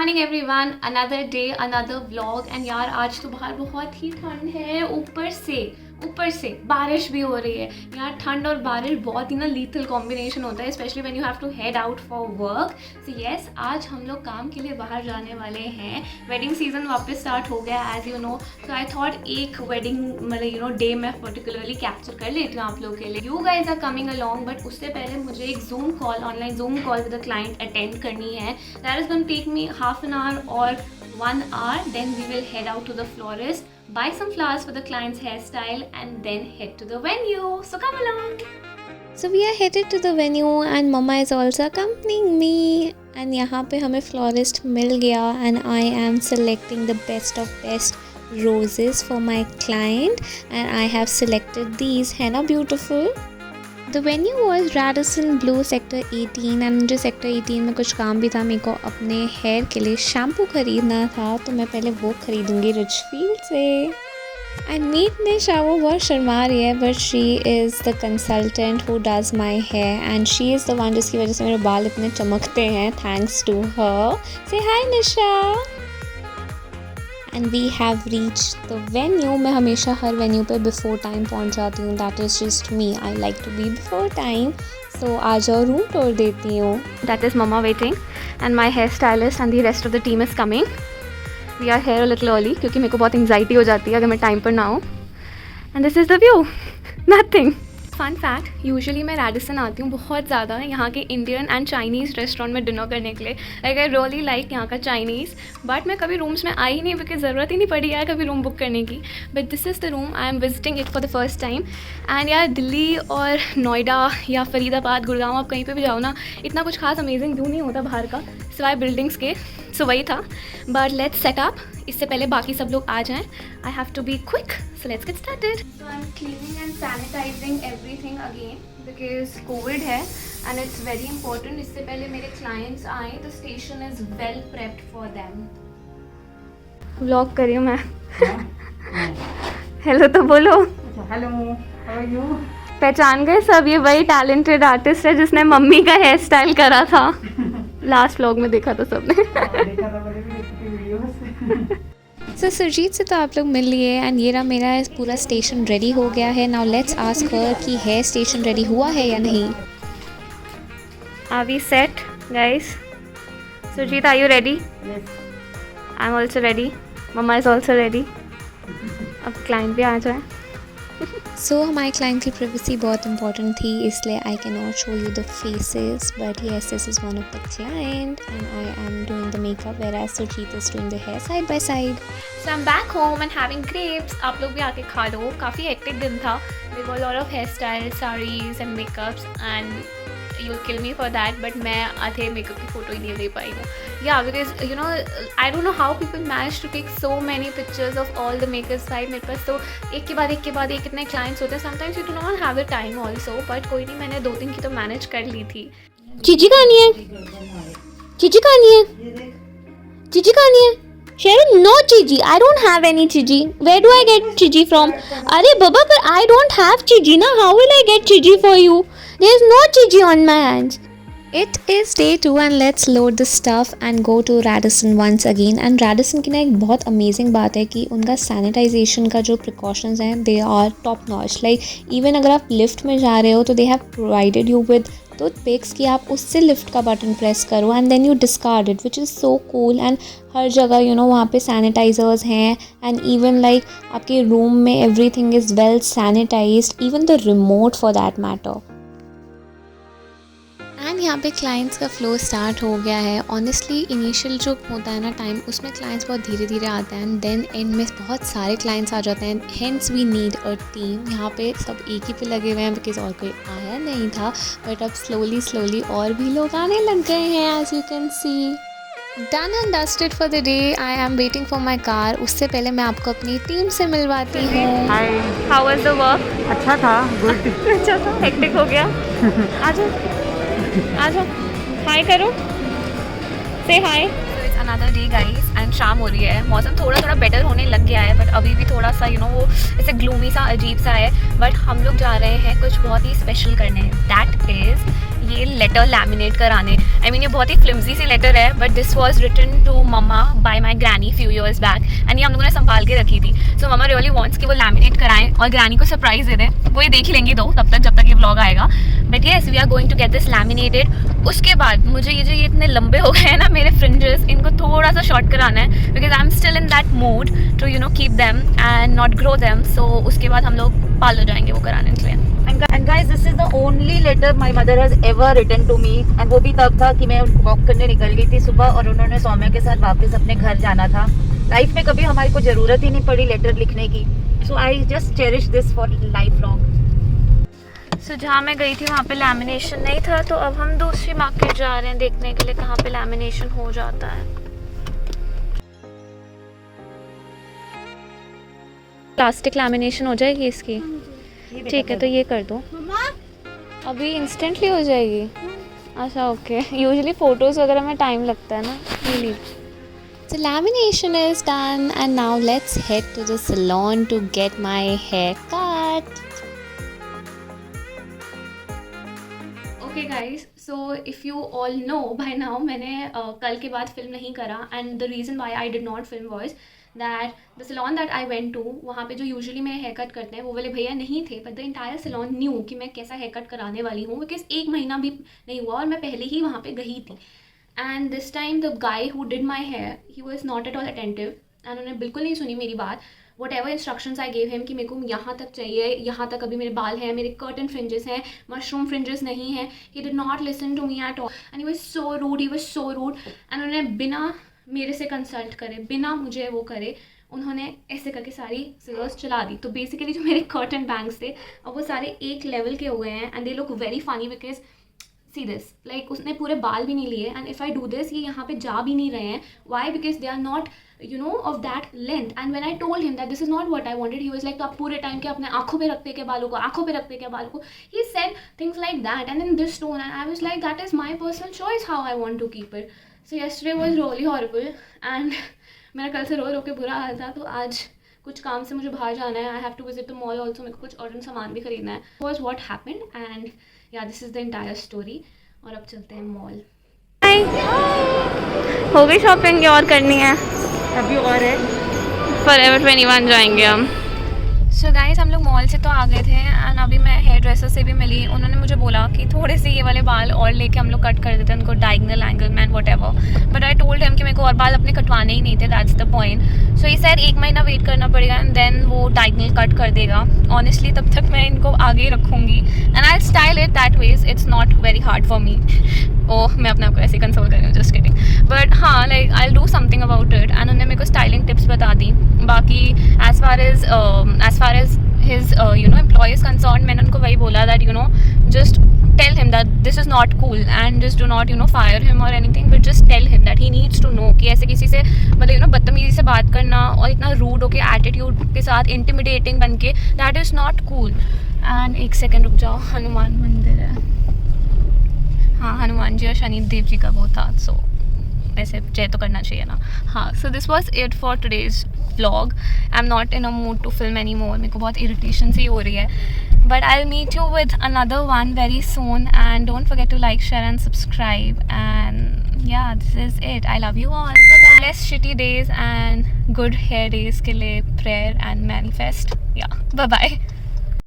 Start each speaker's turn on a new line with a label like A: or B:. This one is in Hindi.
A: Morning everyone, another day another vlog. And यार आज तो बाहर बहुत ही ठंड है, ऊपर से बारिश भी हो रही है। यार ठंड और बारिश बहुत ही ना लीथल कॉम्बिनेशन होता है, especially when you have to head out for work. So yes, आज हम लोग काम के लिए बाहर जाने वाले हैं। वेडिंग सीजन वापस स्टार्ट हो गया as you know, so I thought एक वेडिंग मतलब डे मैं पर्टिकुलरली कैप्चर कर लेती हूँ आप लोग के लिए। You guys are coming along, but उससे पहले मुझे एक online Zoom call with a client attend करनी है। That is going take me half an hour और 1 hour. Then we will head out to the florist, buy some flowers for the client's hairstyle, and then head to the venue. So come along.
B: So we are headed to the venue and Mama is also accompanying me. And यहाँ पे हमें florist मिल गया and I am selecting the best of best roses for my client and I have selected these. है ना beautiful? The venue was Radisson Blue Sector 18 and मुझे सेक्टर 18 में कुछ काम भी था। मेरे को अपने हेयर के लिए शैम्पू ख़रीदना था तो मैं पहले वो ख़रीदूँगी रिचफील्ड से। एंड मीट निशा वो बहुत शर्मा रही है, but she is the consultant who does my hair and she is the one जिसकी वजह से मेरे बाल इतने चमकते हैं, thanks to her. Say hi Nisha. And we have reach the venue. मैं हमेशा हर वेन्यू पे बिफोर टाइम पहुंच जाती हूँ, that is just me, I like to be before time. So आ जाओ, रूम टूर देती हूँ।
A: That is Mama waiting and my hairstylist and the rest of the team is coming. We are here a little early क्योंकि मेरे को बहुत anxiety हो जाती है अगर मैं टाइम पर ना हूँ। And this is the view. Nothing. Fun fact, usually मैं रेडिसन आती हूँ बहुत ज़्यादा यहाँ के इंडियन एंड चाइनीज़ रेस्टोरेंट में डिनर करने के लिए। लाइक आई रियली लाइक यहाँ का चाइनीज़, बट मैं कभी रूम्स में आई नहीं बिकॉज ज़रूरत ही नहीं पड़ी है कभी रूम बुक करने की। But this is the room, I am visiting it for the first time. And यार दिल्ली और नोएडा या फरीदाबाद, गुड़गांव, आप कहीं पर भी जाओ ना, इतना कुछ खास अमेजिंग व्यू नहीं होता बाहर का सिवाय बिल्डिंग्स के। सो वही था, बट लेट्स सेट अप। इससे पहले बाकी सब लोग आ जाएं, I have to be quick, so let's get started. So I am cleaning and sanitising everything again because Covid है एंड इट्स वेरी इंपॉर्टेंट। इससे पहले मेरे क्लाइंट्स आए, the station is well prepped for them. Vlog करी हूँ मैं। हेलो तो बोलो।
C: Hello, how are you?
A: पहचान गए सब, ये वही टैलेंटेड आर्टिस्ट है जिसने मम्मी का हेयर स्टाइल करा था। लास्ट व्लॉग में देखा था सबने।
C: देखा था, मैंने भी देखी थी वीडियोस।
B: सो सुरजीत से तो आप लोग मिल लिए एंड ये रहा मेरा पूरा स्टेशन रेडी हो गया है। नाउ लेट्स आस्क हर कि हेयर स्टेशन रेडी हुआ है या नहीं।
A: Are we set, guys? Surjit, are you ready?
C: Yes.
A: I'm also ready. Mama is also ready. अब क्लाइंट भी आ जाए।
B: सो हमारे क्लाइंट की प्राइवेसी बहुत इंपॉर्टेंट थी, इसलिए I can not show you the faces, but yes this is one of the client and I am doing the makeup whereas Surjeet is doing the hair side by side.
A: So I'm back home and having grapes. आप लोग भी आके खा लो। काफ़ी हेक्टिक दिन था। There were a lot of hairstyles, sarees and makeups and you'll kill me for that, but मैं आधे मेकअप की फ़ोटो ही नहीं ले पाई हूँ। Yeah, because you know, I don't know how people manage to take so many pictures of all the makeup side। मेरे पास तो एक के बाद एक इतने clients होते हैं। Sometimes you do not have the time also, but कोई नहीं, मैंने 2-3 की तो मैनेज कर ली थी।
B: चीची कहानी है, चीची कहानी है, चीची कहानी है। Sharon, no Chiji. I don't have any Chiji. Where do I get Chiji from? अरे बाबा, पर I don't have Chiji ना. How will I get Chiji for you? There is no Chiji on my hands. It is day 2 and let's load the stuff and go to Radisson once again. And Radisson की ना एक बहुत amazing बात है कि उनका sanitisation का जो precautions हैं they are top notch. Like even अगर आप lift में जा रहे हो तो they have provided you with toothpicks कि आप उससे लिफ्ट का बटन प्रेस करो and then you discard it, which is so cool. And हर जगह यू नो वहाँ पे सैनिटाइजर्स हैं एंड इवन लाइक आपके रूम में everything is well sanitized, even the remote for that matter. And यहाँ पे क्लाइंट्स का फ्लो स्टार्ट हो गया है। ऑनेस्टली इनिशियल जो होता है ना टाइम, उसमें क्लाइंट्स बहुत धीरे धीरे आते हैं एंड देन एंड में बहुत सारे क्लाइंट्स आ जाते हैं। Hence we need a team. यहाँ पे सब एक ही पे लगे हुए हैं बिकॉज और कोई आया नहीं था, बट अब स्लोली और भी लोग आने लग गए हैं as you can see. Done and dusted for the day. I am waiting for my car. उससे पहले मैं आपको अपनी टीम से मिलवाती हूँ।
C: हाय,
A: How was the work?
C: अच्छा था, गुड।
A: अच्छा था, हेक्टिक हो गया। आ जाओ, हाय करो, say hi. It's another day guys and शाम हो रही है। मौसम थोड़ा बेटर होने लग गया है, बट अभी भी थोड़ा सा वो ऐसे ग्लूमी सा अजीब सा है। बट हम लोग जा रहे हैं कुछ बहुत ही स्पेशल करने। दैट इज़ ये लेटर लैमिनेट कराने। आई मीन ये बहुत ही फ्लिम्जी सी लेटर है, but this was written to mumma by my granny few years back, and ये हम लोगों ने संभाल के रखी थी। सो मम्मा रियली वॉन्ट्स कि वो लैमिनेट कराएं और ग्रैनी को सरप्राइज दे दें। वो ये देख लेंगी दो तब तक, जब तक ये व्लॉग आएगा। But yes, we are going to get this laminated. उसके बाद मुझे ये जो ये इतने लंबे हो गए हैं ना मेरे फ्रिंजेस, इनको थोड़ा सा शॉर्ट कराना है, because I am still in that mood to you know keep them and not grow them. So उसके बाद हम लोग पार्लर जाएंगे वो कराने के लिए।
D: And guys, this is the only letter my mother has ever written to me, and वो भी तब था कि मैं वॉक करने निकल गई थी सुबह और उन्होंने सौम्या के साथ वापस अपने घर जाना था। लाइफ में कभी हमारे को जरूरत ही नहीं पड़ी लेटर लिखने की, so I just cherish this for life long.
A: So जहाँ मैं गई थी वहाँ पे लैमिनेशन नहीं था, तो अब हम दूसरी मार्केट जा रहे हैं देखने के लिए कहाँ पे लैमिनेशन हो जाता है। प्लास्टिक लैमिनेशन हो जाएगी इसकी, ठीक है तो ये कर दो। अभी इंस्टेंटली हो जाएगी? अच्छा ओके, यूजुअली फ़ोटोज़ वगैरह में टाइम लगता है ना, ये
B: So lamination is done and now let's head to the salon to get my hair cut.
A: Okay guys, so if you all know by now, मैंने कल के बाद फिल्म नहीं करा, and the reason why I did not film was that the salon that I went to, वहाँ पे जो यूजुअली मेरे हेयर कट करते हैं वो वाले भैया नहीं थे, but the entire salon new कि मैं कैसा हेयर कट कराने वाली हूँ, बिकॉज 1 महीना भी नहीं हुआ और मैं पहले ही वहाँ पे गई थी। And this time the guy who did my hair, he was not at all attentive, and उन्होंने बिल्कुल नहीं सुनी मेरी बात। Whatever instructions I gave him कि मेरे को यहाँ तक चाहिए, यहाँ तक अभी मेरे बाल हैं, मेरे कर्टन फ्रिंजेस हैं, मशरूम फ्रिंजेस नहीं है, he did not listen to me at all, and he was so rude, and उन्होंने बिना मेरे से कंसल्ट करे, बिना मुझे वो करे, उन्होंने ऐसे करके सारी सीजर्स चला दी। तो बेसिकली जो मेरे कर्टन बैंग्स थे अब वो सारे एक लेवल के हो गए हैं, and they look very funny because see this, like उसने पूरे बाल भी नहीं लिए, and if I do this ये यहाँ पे जा भी नहीं रहे हैं। Why? Because they are not you know of that length, and when I told him that this is not what I wanted, he was like तो आप पूरे टाइम के अपने आंखों पे रखते क्या बालों को, आंखों पे रखते क्या बालों को, he said things like that and in this tone, and I was like that is my personal choice how I want to keep it. So yesterday was really horrible, and मेरा कल से रो के बुरा हाल था, तो आज कुछ काम से मुझे बाहर जाना है, I have to visit the mall also, मेरे को कुछ अर्जेंट सामान भी खरीदना है। Was what happened, and yeah this is the entire story. और अब चलते हैं मॉल। हो गई शॉपिंग या और करनी है?
D: अभी और है,
A: फॉरएवर 21 जाएंगे हम। सो गाइस, हम लोग मॉल से तो आ गए थे, एंड अभी मैं हेयर ड्रेसर से भी मिली। उन्होंने मुझे बोला कि थोड़े से ये वाले बाल और लेके हम लोग कट कर देते हैं उनको, diagonal, angle man, what ever, but I told him कि मेरे को और बाल अपने कटवाने ही नहीं थे, दैट्स द पॉइंट। सो ये शायद 1 महीना वेट करना पड़ेगा एंड देन वो डायगनल कट कर देगा। ऑनेस्टली तब तक मैं इनको आगे रखूँगी and I style it that ways, it's not very hard for me. Oh, मैं अपने आप को ऐसे कंसोल कर रही हूँ, जस्ट किडिंग, बट हाँ like I do something about it. And उन्होंने मेरे को स्टाइलिंग टिप्स बता दी। बाकी as far as his you know employee is concerned, मैंने उनको वही बोला that you know just tell him that this is not cool and just do not you know fire him or anything, but just tell him that he needs to know कि ऐसे किसी से मतलब you know बदतमीजी से बात करना और इतना रूड होके एटीट्यूड के साथ इंटिमिडेटिंग बन के, that is not cool। and एक सेकेंड रुक जाओ, हनुमान मंदिर है, हाँ हनुमान जी और शनि देव जी का वो था, सो ऐसे जय तो करना चाहिए ना। हाँ, so this was it for today's vlog. I am not in a mood to film any more, मेरे को बहुत इरिटेशन सी हो रही है, but I will meet you with another one very soon, and don't forget to like, share and subscribe, and yeah this is it. I love you all. Less shitty days and good hair days के लिए prayer and manifest. Yeah bye bye.